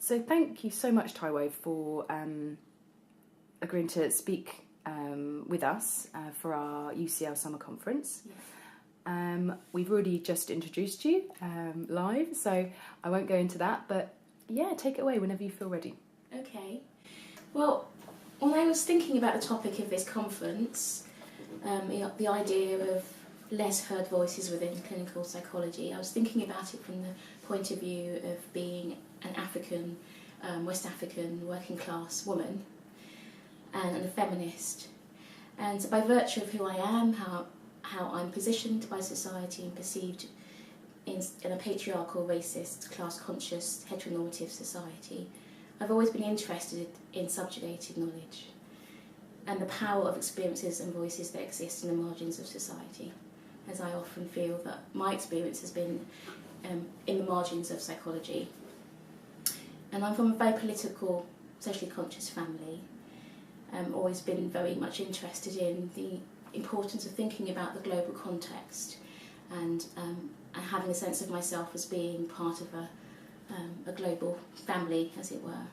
So thank you so much, Taiwo, for agreeing to speak with us for our UCL summer conference. Yeah. We've already just introduced you live, so I won't go into that, but yeah, take it away whenever you feel ready. Okay. Well, when I was thinking about the topic of this conference, the idea of less heard voices within clinical psychology, I was thinking about it from the point of view of being an African, West African working class woman and a feminist. And by virtue of who I am, how I'm positioned by society and perceived in a patriarchal, racist, class-conscious, heteronormative society, I've always been interested in subjugated knowledge and the power of experiences and voices that exist in the margins of society, as I often feel that my experience has been in the margins of psychology. And I'm from a very political, socially conscious family. Always been very much interested in the importance of thinking about the global context and having a sense of myself as being part of a global family, as it were.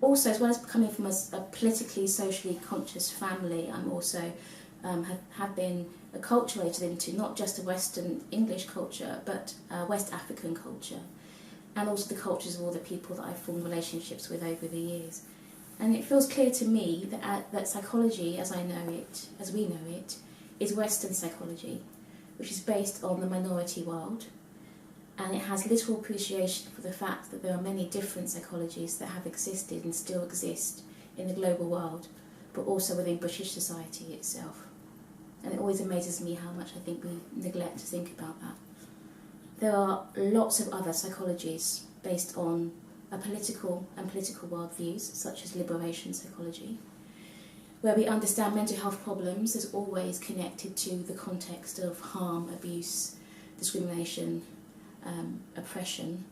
Also, as well as coming from a politically, socially conscious family, I'm also have been acculturated into not just a Western English culture, but West African culture, and also the cultures of all the people that I've formed relationships with over the years. And it feels clear to me that psychology, as I know it, as we know it, is Western psychology, which is based on the minority world, and it has little appreciation for the fact that there are many different psychologies that have existed and still exist in the global world, but also within British society itself. And it always amazes me how much I think we neglect to think about that. There are lots of other psychologies based on political worldviews, such as liberation psychology, where we understand mental health problems as always connected to the context of harm, abuse, discrimination, oppression.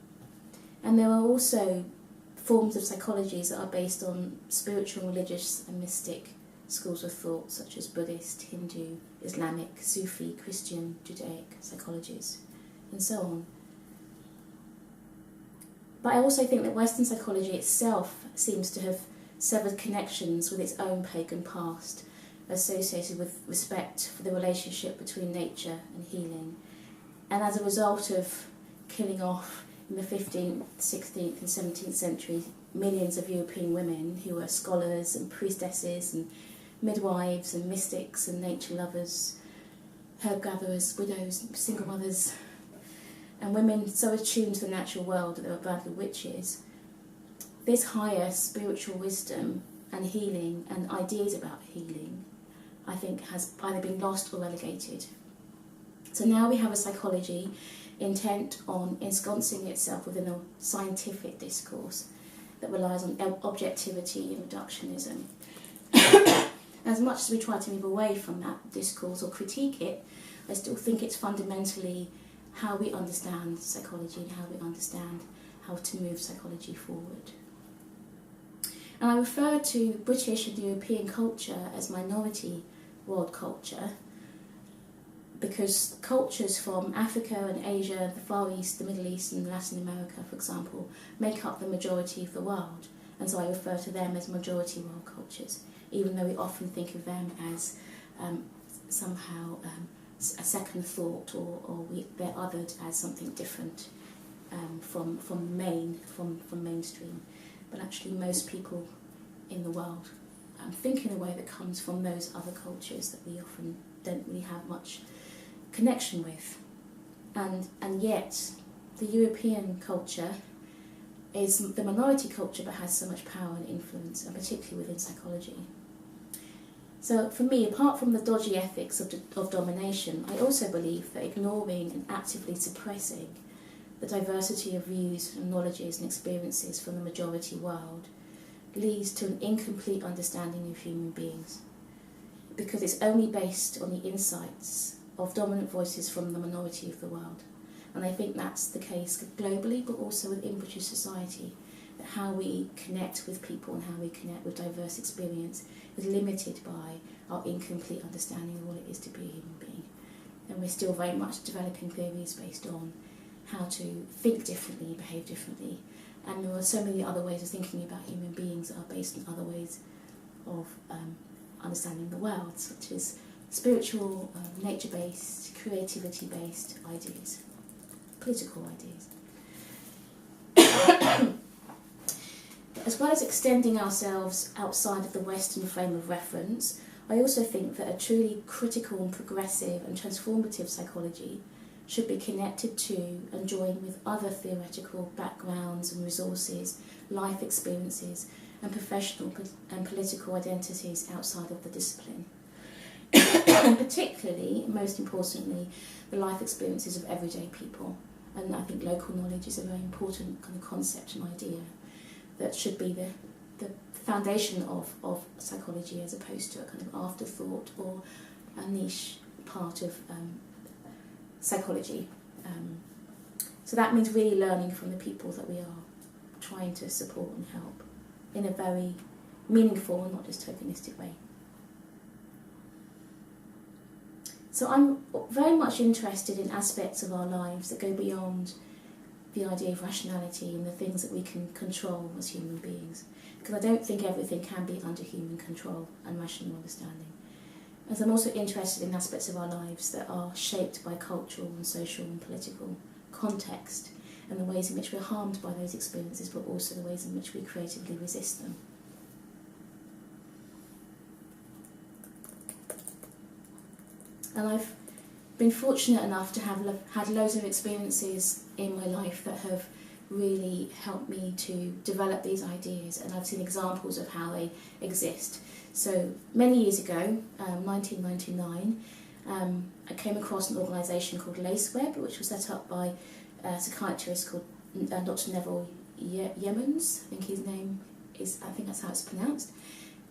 And there are also forms of psychologies that are based on spiritual, religious and mystic schools of thought, such as Buddhist, Hindu, Islamic, Sufi, Christian, Judaic psychologies, and so on. But I also think that Western psychology itself seems to have severed connections with its own pagan past, associated with respect for the relationship between nature and healing. And as a result of killing off in the 15th, 16th and 17th century millions of European women who were scholars and priestesses and midwives and mystics and nature lovers, herb gatherers, widows, single mothers, and women so attuned to the natural world that they were badly witches, this higher spiritual wisdom and healing and ideas about healing, I think, has either been lost or relegated. So now we have a psychology intent on ensconcing itself within a scientific discourse that relies on objectivity and reductionism. As much as we try to move away from that discourse or critique it, I still think it's fundamentally how we understand psychology and how we understand how to move psychology forward. And I refer to British and European culture as minority world culture because cultures from Africa and Asia, the Far East, the Middle East and Latin America, for example, make up the majority of the world. And so I refer to them as majority world cultures, even though we often think of them as somehow a second thought, or they're othered as something different from mainstream. But actually most people in the world think in a way that comes from those other cultures that we often don't really have much connection with. And yet the European culture is the minority culture but has so much power and influence, and particularly within psychology. So for me, apart from the dodgy ethics of domination, I also believe that ignoring and actively suppressing the diversity of views and knowledges and experiences from the majority world leads to an incomplete understanding of human beings, because it's only based on the insights of dominant voices from the minority of the world. And I think that's the case globally, but also within British society, that how we connect with people and how we connect with diverse experience is limited by our incomplete understanding of what it is to be a human being. And we're still very much developing theories based on how to think differently, behave differently, And there are so many other ways of thinking about human beings that are based on other ways of understanding the world, such as spiritual, nature-based, creativity-based ideas, political ideas. As well as extending ourselves outside of the Western frame of reference, I also think that a truly critical and progressive and transformative psychology should be connected to and joined with other theoretical backgrounds and resources, life experiences, and professional and political identities outside of the discipline. And particularly, most importantly, the life experiences of everyday people. And I think local knowledge is a very important kind of concept and idea that should be the foundation of psychology, as opposed to a kind of afterthought or a niche part of psychology. So that means really learning from the people that we are trying to support and help in a very meaningful and not just tokenistic way. So I'm very much interested in aspects of our lives that go beyond the idea of rationality and the things that we can control as human beings, because I don't think everything can be under human control and rational understanding. As I'm also interested in aspects of our lives that are shaped by cultural and social and political context, and the ways in which we're harmed by those experiences, but also the ways in which we creatively resist them. And I've been fortunate enough to have had loads of experiences in my life that have really helped me to develop these ideas, and I've seen examples of how they exist. So many years ago, 1999, I came across an organisation called Laceweb, which was set up by a psychiatrist called Dr. Neville Yemens. I think his name is, I think that's how it's pronounced.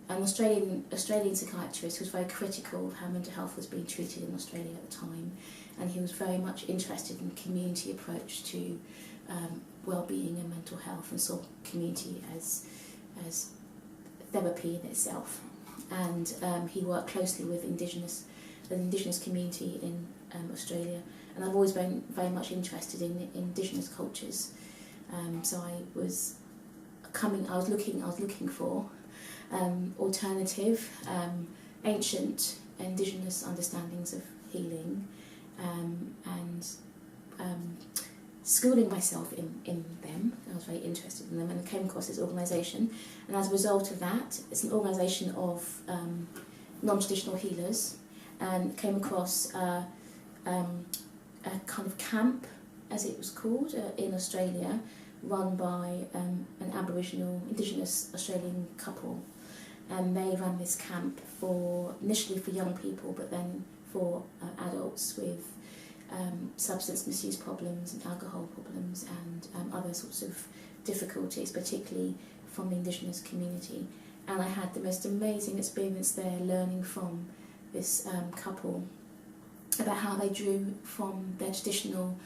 An Australian psychiatrist who was very critical of how mental health was being treated in Australia at the time, and he was very much interested in community approach to well-being and mental health, and saw community as therapy in itself. And he worked closely with the Indigenous community in Australia, and I've always been very much interested in Indigenous cultures. So I was looking for alternative, ancient Indigenous understandings of healing, and schooling myself in them. I was very interested in them, and I came across this organisation, and as a result of that, it's an organisation of non-traditional healers, and came across a kind of camp, as it was called, in Australia, run by an Aboriginal, Indigenous Australian couple. And they ran this camp initially for young people, but then for adults with substance misuse problems and alcohol problems and other sorts of difficulties, particularly from the Indigenous community. And I had the most amazing experience there, learning from this couple about how they drew from their traditional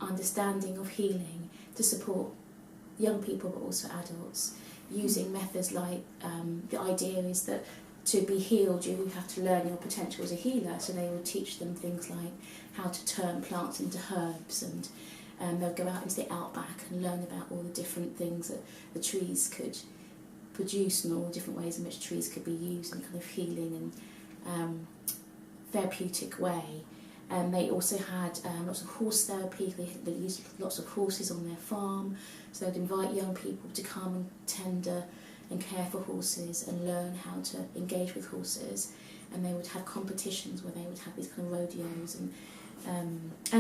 understanding of healing to support young people but also adults, using methods like the idea is that to be healed you have to learn your potential as a healer, so they would teach them things like how to turn plants into herbs, and they'll go out into the outback and learn about all the different things that the trees could produce and all the different ways in which trees could be used in kind of healing and therapeutic way. And they also had lots of horse therapy. They used lots of horses on their farm, so they'd invite young people to come and tender and care for horses and learn how to engage with horses. And they would have competitions where they would have these kind of rodeos and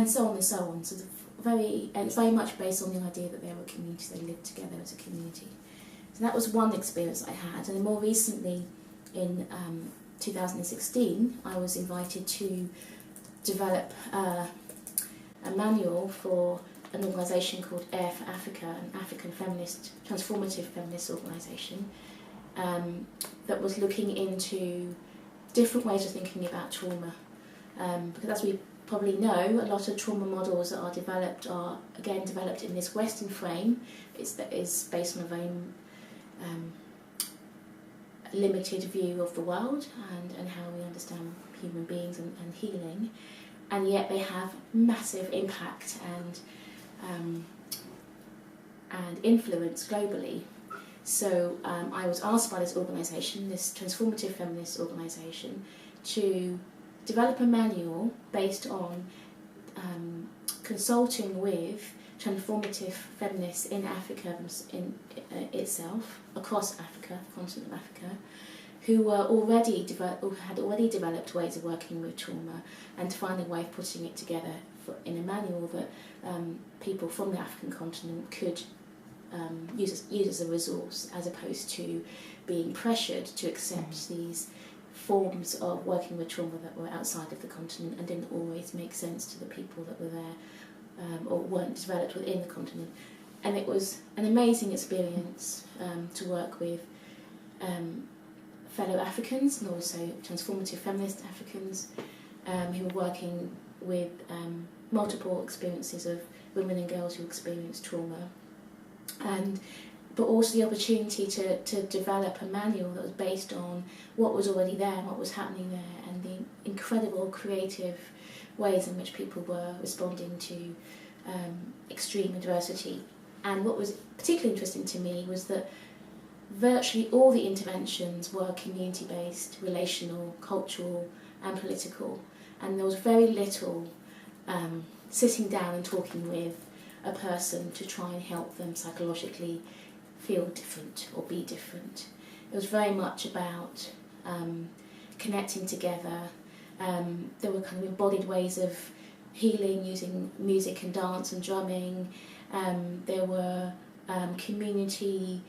so on and so on. So it's very much based on the idea that they were a community, they lived together as a community. So that was one experience I had. And then more recently, in 2016, I was invited to develop a manual for an organisation called Air for Africa, an African transformative feminist organisation, that was looking into different ways of thinking about trauma. Because as we probably know, a lot of trauma models that are developed in this Western frame. That is based on a very limited view of the world and how we understand human beings and healing, and yet they have massive impact and influence globally. So I was asked by this organisation, this transformative feminist organisation, to develop a manual based on consulting with transformative feminists in Africa itself, across Africa, the continent of Africa, who had already developed ways of working with trauma, and to find a way of putting it together in a manual that people from the African continent could use as a resource, as opposed to being pressured to accept these forms of working with trauma that were outside of the continent and didn't always make sense to the people that were there or weren't developed within the continent. And it was an amazing experience to work with fellow Africans and also transformative feminist Africans who were working with multiple experiences of women and girls who experienced trauma, but also the opportunity to develop a manual that was based on what was already there and what was happening there, and the incredible creative ways in which people were responding to extreme adversity. And what was particularly interesting to me was that virtually all the interventions were community-based, relational, cultural and political, and there was very little sitting down and talking with a person to try and help them psychologically feel different or be different. It was very much about connecting together. There were kind of embodied ways of healing using music and dance and drumming. There were community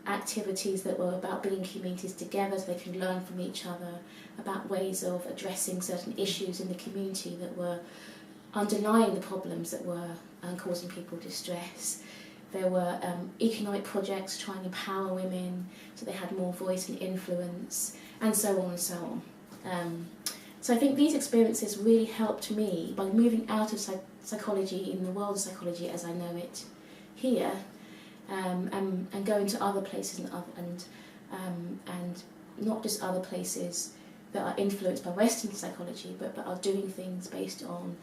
activities that were about bringing communities together so they could learn from each other about ways of addressing certain issues in the community that were underlying the problems that were causing people distress. There were economic projects trying to empower women so they had more voice and influence, and so on and so on. So I think these experiences really helped me by moving out of psychology in the world of psychology as I know it here, and going to other places and not just other places that are influenced by Western psychology, but are doing things based on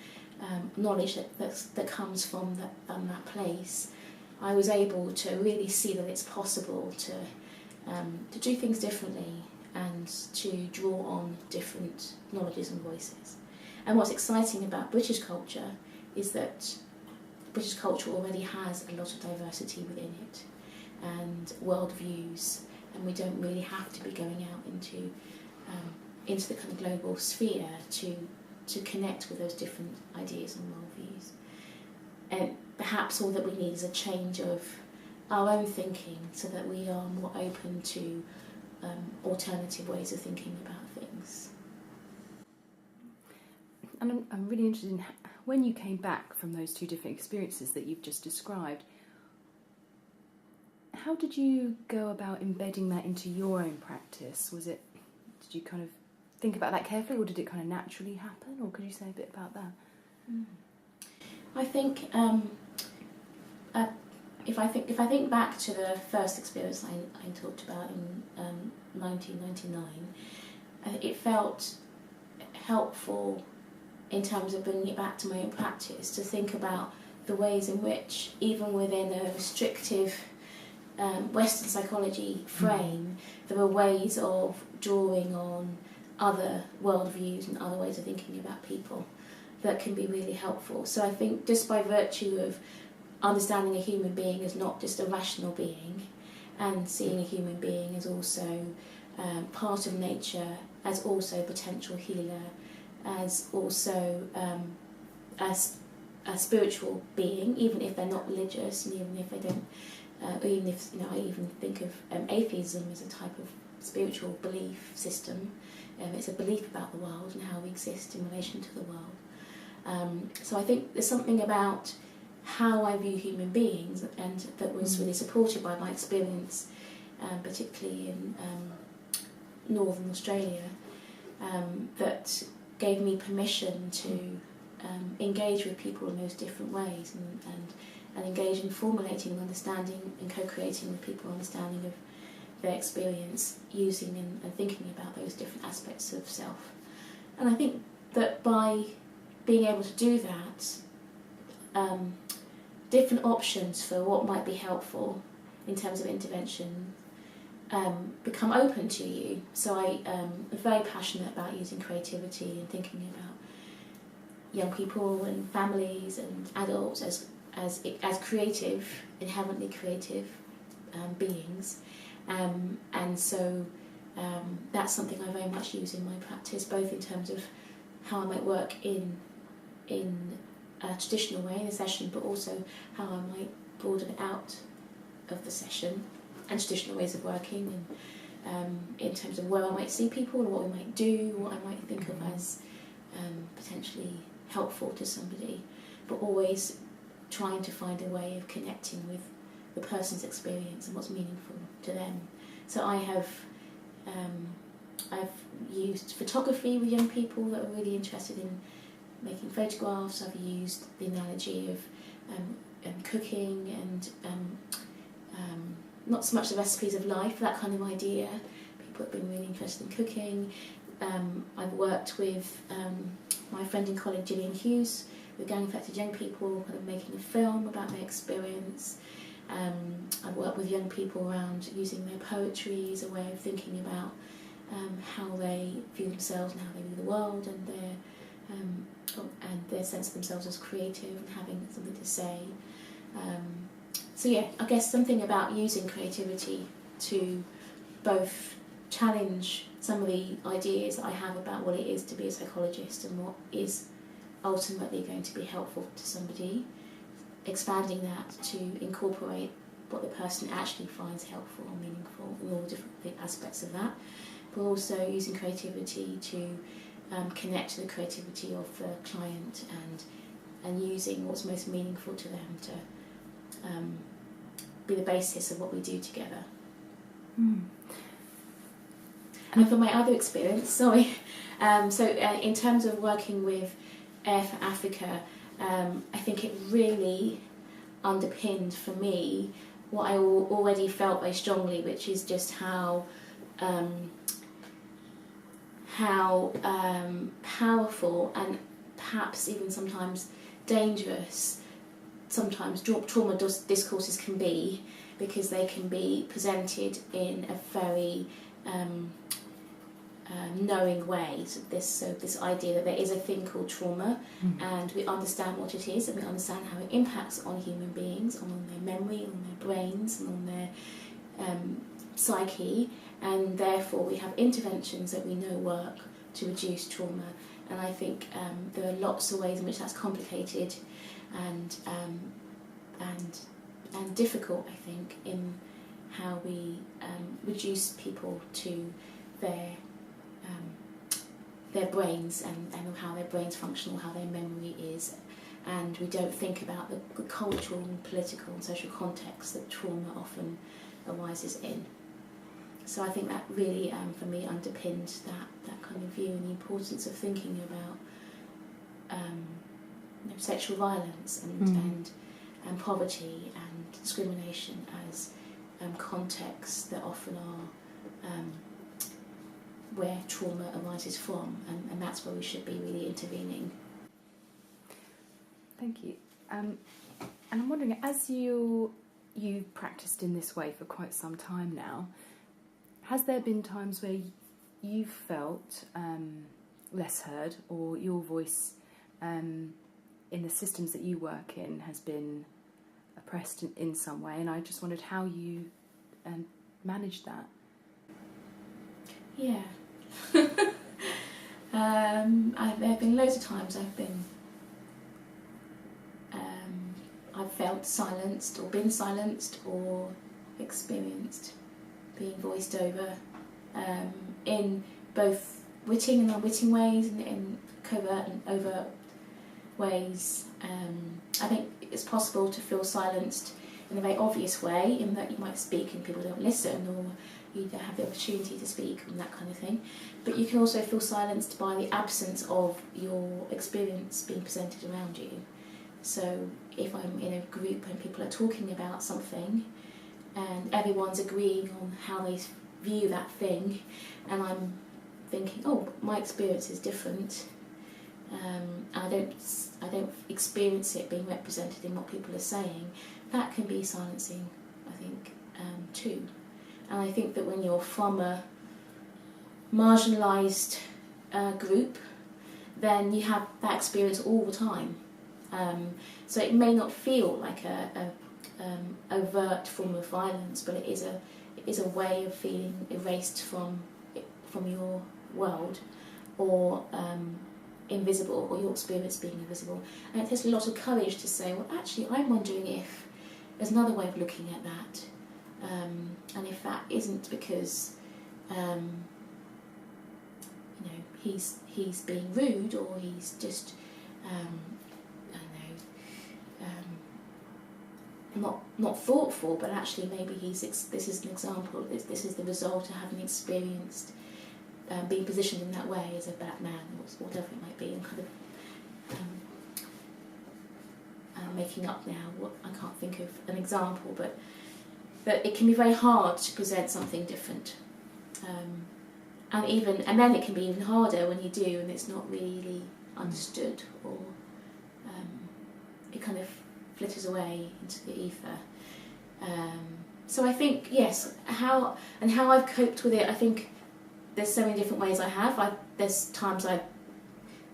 knowledge that comes from that place. I was able to really see that it's possible to do things differently and to draw on different knowledges and voices. And what's exciting about British culture is that British culture already has a lot of diversity within it and worldviews, and we don't really have to be going out into the kind of global sphere to connect with those different ideas and worldviews. And perhaps all that we need is a change of our own thinking so that we are more open to alternative ways of thinking about things. And I'm really interested in when you came back from those two different experiences that you've just described, how did you go about embedding that into your own practice? Did you kind of think about that carefully, or did it kind of naturally happen, or could you say a bit about that? I think if I think back to the first experience I talked about in 1999, it felt helpful in terms of bringing it back to my own practice to think about the ways in which, even within a restrictive Western psychology frame, there were ways of drawing on other worldviews and other ways of thinking about people that can be really helpful. So I think just by virtue of understanding a human being as not just a rational being, and seeing a human being as also part of nature, as also potential healer, as also a spiritual being, even if they're not religious, and even if they don't, even if I even think of atheism as a type of spiritual belief system. It's a belief about the world and how we exist in relation to the world. So I think there's something about how I view human beings, and that was really supported by my experience, particularly in Northern Australia, that gave me permission to engage with people in those different ways and engage in formulating and understanding and co-creating with people understanding of their experience, using and thinking about those different aspects of self. And I think that by being able to do that, different options for what might be helpful in terms of intervention become open to you. So I am very passionate about using creativity and thinking about young people and families and adults as creative, inherently creative beings, and so that's something I very much use in my practice, both in terms of how I might work in a traditional way in a session, but also how I might broaden out of the session and traditional ways of working, and in terms of where I might see people and what we might do, what I might think of as potentially helpful to somebody, but always trying to find a way of connecting with the person's experience and what's meaningful to them. So I've used photography with young people that are really interested in making photographs. I've used the analogy of cooking and not so much the recipes of life, that kind of idea. People have been really interested in cooking. I've worked with my friend and colleague Gillian Hughes with gang-affected young people, kind of making a film about their experience. I've worked with young people around using their poetry as a way of thinking about how they view themselves and how they view the world, and their sense of themselves as creative and having something to say. So yeah, I guess something about using creativity to both challenge some of the ideas that I have about what it is to be a psychologist and what is ultimately going to be helpful to somebody, expanding that to incorporate what the person actually finds helpful or meaningful and all the different aspects of that, but also using creativity to connect to the creativity of the client and using what's most meaningful to them to be the basis of what we do together. And for my other experience, in terms of working with Air for Africa, I think it really underpinned for me what I already felt very strongly, which is just how powerful and perhaps even sometimes dangerous sometimes trauma discourses can be, because they can be presented in a very knowing way. So this idea that there is a thing called trauma, and we understand what it is, and we understand how it impacts on human beings, on their memory, on their brains, and on their psyche, and therefore we have interventions that we know work to reduce trauma. And I think there are lots of ways in which that's complicated and difficult, I think, in how we reduce people to their brains and how their brains function or how their memory is, and we don't think about the cultural and political and social context that trauma often arises in. So I think that really, for me, underpinned that kind of view and the importance of thinking about sexual violence and poverty and discrimination as contexts that often are where trauma arises from, and that's where we should be really intervening. Thank you. And I'm wondering, as you've practiced in this way for quite some time now, has there been times where you've felt less heard, or your voice in the systems that you work in has been oppressed in some way? And I just wondered how you managed that. Yeah. There have been loads of times I've felt silenced or been silenced or experienced being voiced over in both witting and unwitting ways, and in covert and overt ways. I think it's possible to feel silenced in a very obvious way, in that you might speak and people don't listen, or you don't have the opportunity to speak and that kind of thing. But you can also feel silenced by the absence of your experience being presented around you. So if I'm in a group and people are talking about something and everyone's agreeing on how they view that thing, and I'm thinking, oh, my experience is different, and I don't experience it being represented in what people are saying, that can be silencing, I think, too. And I think that when you're from a marginalised group, then you have that experience all the time. So it may not feel like a overt form of violence, but it is a way of feeling erased from your world, or invisible, or your experience being invisible. And it takes a lot of courage to say, well, actually, I'm wondering if there's another way of looking at that, and if that isn't because he's being rude, or he's just not thoughtful, but actually maybe this is an example, this is the result of having experienced being positioned in that way as a black man, or whatever it might be, and kind of making up now. I can't think of an example, but it can be very hard to present something different, and then it can be even harder when you do, and it's not really understood, or it kind of flitters away into the ether. So I think, yes, how I've coped with it, I think there's so many different ways I have. There's times I've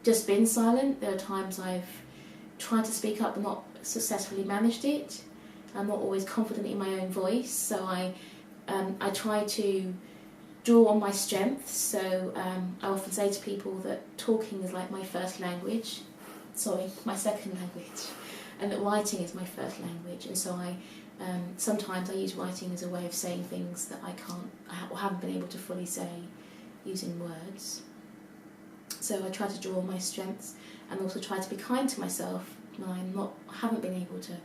just been silent. There are times I've tried to speak up but not successfully managed it. I'm not always confident in my own voice, so I try to draw on my strengths. So I often say to people that talking is like my first language, my second language, and that writing is my first language. And so sometimes I use writing as a way of saying things that I haven't been able to fully say using words. So I try to draw on my strengths, and also try to be kind to myself when I haven't been able to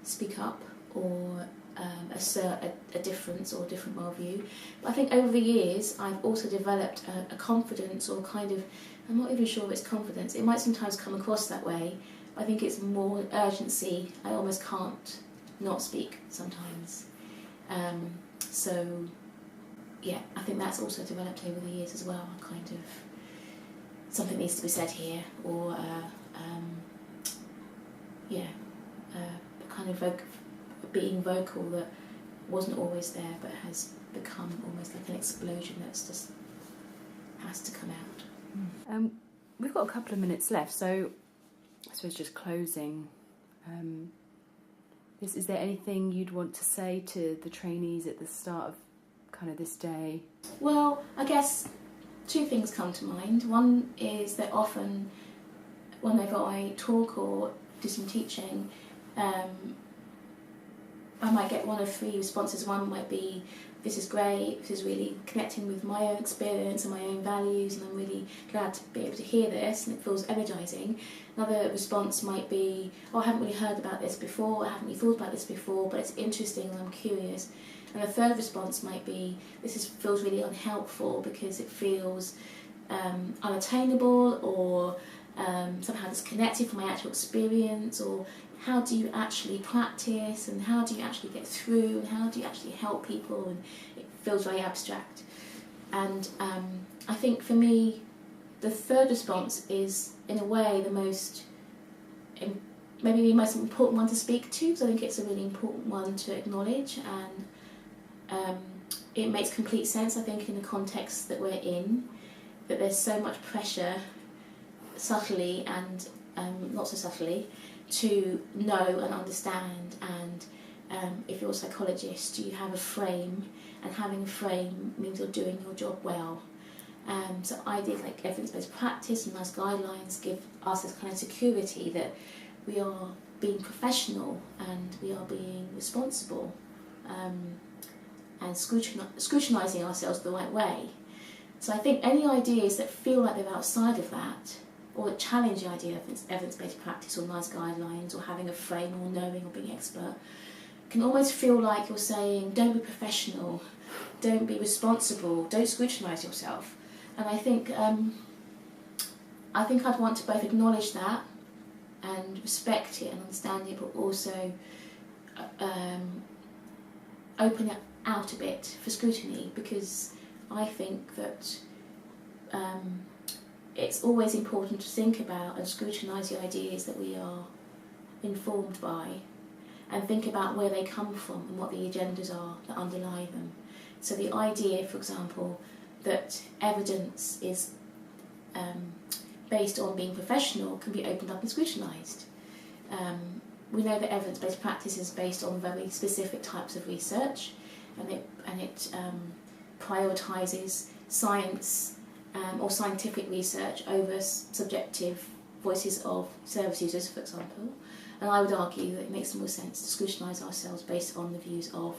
speak up or assert a difference or a different worldview. But I think over the years I've also developed a confidence, or kind of, I'm not even sure if it's confidence, it might sometimes come across that way. I think it's more urgency. I almost can't not speak sometimes. So yeah, I think that's also developed over the years as well. Kind of, something needs to be said here, or kind of being vocal that wasn't always there, but has become almost like an explosion that's just has to come out. We've got a couple of minutes left, so I suppose just closing. Is there anything you'd want to say to the trainees at the start of kind of this day? Well, I guess two things come to mind. One is that often whenever I talk or do some teaching, I might get one of three responses. One might be, this is great, this is really connecting with my own experience and my own values, and I'm really glad to be able to hear this, and it feels energising. Another response might be, oh, I haven't really heard about this before, I haven't really thought about this before, but it's interesting and I'm curious. And a third response might be, this feels really unhelpful because it feels unattainable, or somehow disconnected from my actual experience, or how do you actually practice, and how do you actually get through, and how do you actually help people, and it feels very abstract. And I think for me, the third response is, in a way, maybe the most important one to speak to, because I think it's a really important one to acknowledge, and it makes complete sense, I think, in the context that we're in, that there's so much pressure, subtly and not so subtly, to know and understand. And if you're a psychologist, you have a frame, and having a frame means you're doing your job well. So ideas like evidence-based practice and nice guidelines give us this kind of security that we are being professional and we are being responsible, and scrutinising ourselves the right way. So I think any ideas that feel like they're outside of that, or that challenge the idea of evidence-based practice or nice guidelines or having a frame or knowing or being expert, can almost feel like you're saying, don't be professional, don't be responsible, don't scrutinise yourself. And I think I'd want to both acknowledge that and respect it and understand it, but also open it out a bit for scrutiny, because I think that it's always important to think about and scrutinise the ideas that we are informed by, and think about where they come from and what the agendas are that underlie them. So the idea, for example, that evidence is based on being professional can be opened up and scrutinised. We know that evidence-based practice is based on very specific types of research, and it prioritises science or scientific research over subjective voices of service users, for example. And I would argue that it makes more sense to scrutinise ourselves based on the views of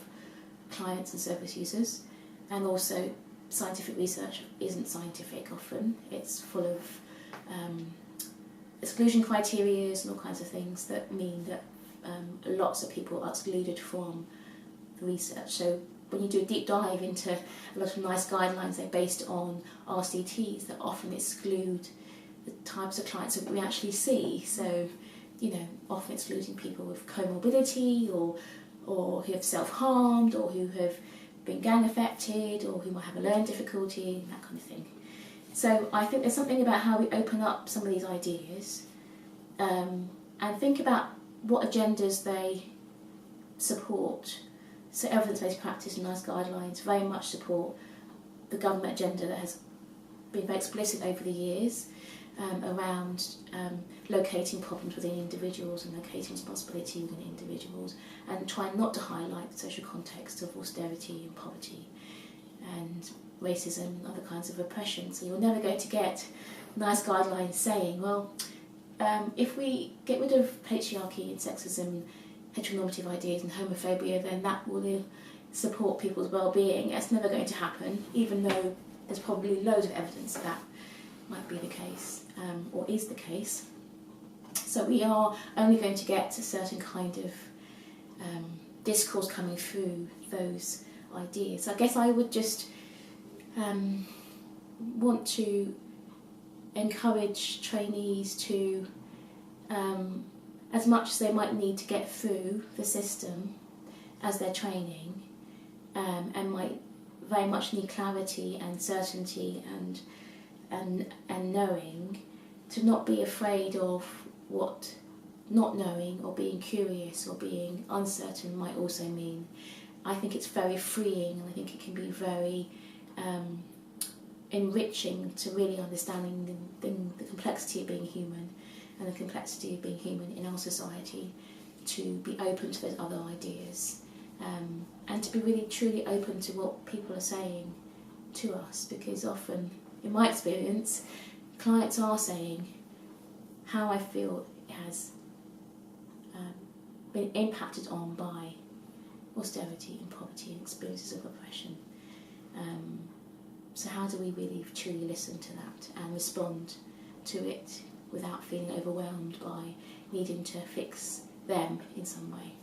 clients and service users. And also, scientific research isn't scientific often. It's full of exclusion criteria and all kinds of things that mean that lots of people are excluded from the research. So when you do a deep dive into a lot of NICE guidelines, they're based on RCTs that often exclude the types of clients that we actually see. So, often excluding people with comorbidity or who have self-harmed or who have been gang affected or who might have a learning difficulty, that kind of thing. So I think there's something about how we open up some of these ideas and think about what agendas they support. So evidence-based practice and NICE guidelines very much support the government agenda that has been very explicit over the years around locating problems within individuals and locating responsibility within individuals, and trying not to highlight the social context of austerity and poverty and racism and other kinds of oppression. So you're never going to get NICE guidelines saying, well, if we get rid of patriarchy and sexism, heteronormative ideas and homophobia, then that will support people's well-being. That's never going to happen, even though there's probably loads of evidence that might be the case, or is the case. So we are only going to get a certain kind of discourse coming through those ideas. So I guess I would just want to encourage trainees to, as much as they might need to get through the system as they're training, and might very much need clarity and certainty and knowing, to not be afraid of what not knowing or being curious or being uncertain might also mean. I think it's very freeing, and I think it can be very enriching to really understanding the complexity of being human and the complexity of being human in our society, to be open to those other ideas, and to be really truly open to what people are saying to us, because often, in my experience, clients are saying how I feel has been impacted on by austerity and poverty and experiences of oppression. So how do we really truly listen to that and respond to it without feeling overwhelmed by needing to fix them in some way?